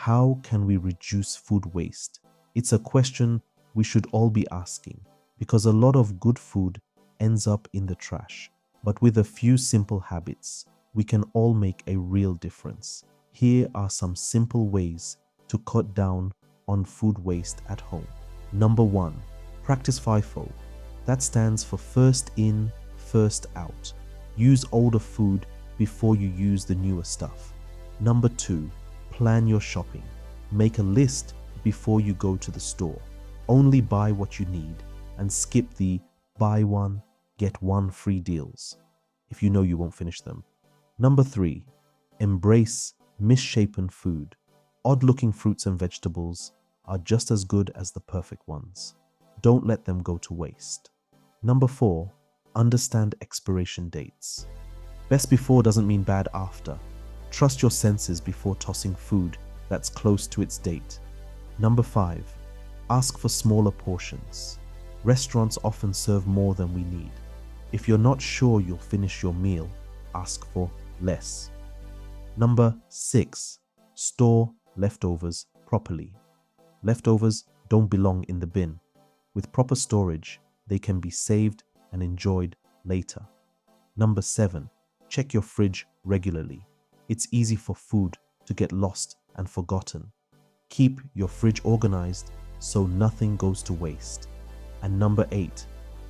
How can we reduce food waste? It's a question we should all be asking because a lot of good food ends up in the trash. But with a few simple habits, we can all make a real difference. Here are some simple ways to cut down on food waste at home. Number 1, practice FIFO. That stands for first in, first out. Use older food before you use the newer stuff. Number 2, plan your shopping. Make a list before you go to the store. Only buy what you need and skip the buy one, get one free deals if you know you won't finish them. Number 3, embrace misshapen food. Odd-looking fruits and vegetables are just as good as the perfect ones. Don't let them go to waste. Number 4, understand expiration dates. Best before doesn't mean bad after. Trust your senses before tossing food that's close to its date. Number 5, ask for smaller portions. Restaurants often serve more than we need. If you're not sure you'll finish your meal, ask for less. Number 6, store leftovers properly. Leftovers don't belong in the bin. With proper storage, they can be saved and enjoyed later. Number 7, check your fridge regularly. It's easy for food to get lost and forgotten. Keep your fridge organized so nothing goes to waste. And number 8,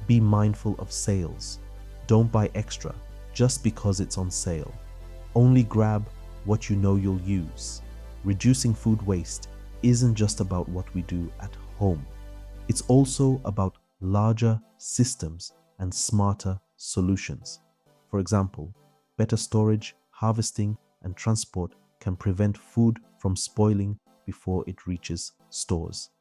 be mindful of sales. Don't buy extra just because it's on sale. Only grab what you know you'll use. Reducing food waste isn't just about what we do at home. It's also about larger systems and smarter solutions. For example, better storage, harvesting, and transport can prevent food from spoiling before it reaches stores.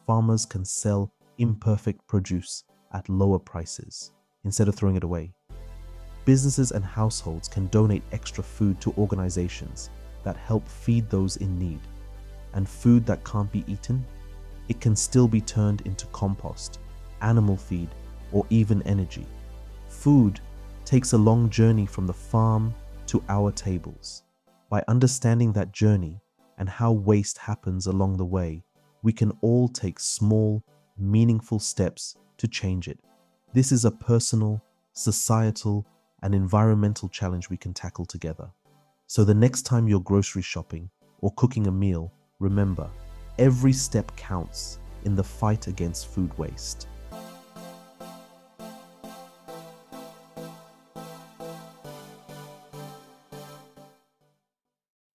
Farmers can sell imperfect produce at lower prices instead of throwing it away. Businesses and households can donate extra food to organizations that help feed those in need. And food that can't be eaten, it can still be turned into compost, animal feed, or even energy. Food takes a long journey from the farm to our tables. By understanding that journey and how waste happens along the way, we can all take small, meaningful steps to change it. This is a personal, societal, and environmental challenge we can tackle together. So the next time you're grocery shopping or cooking a meal, remember, every step counts in the fight against food waste.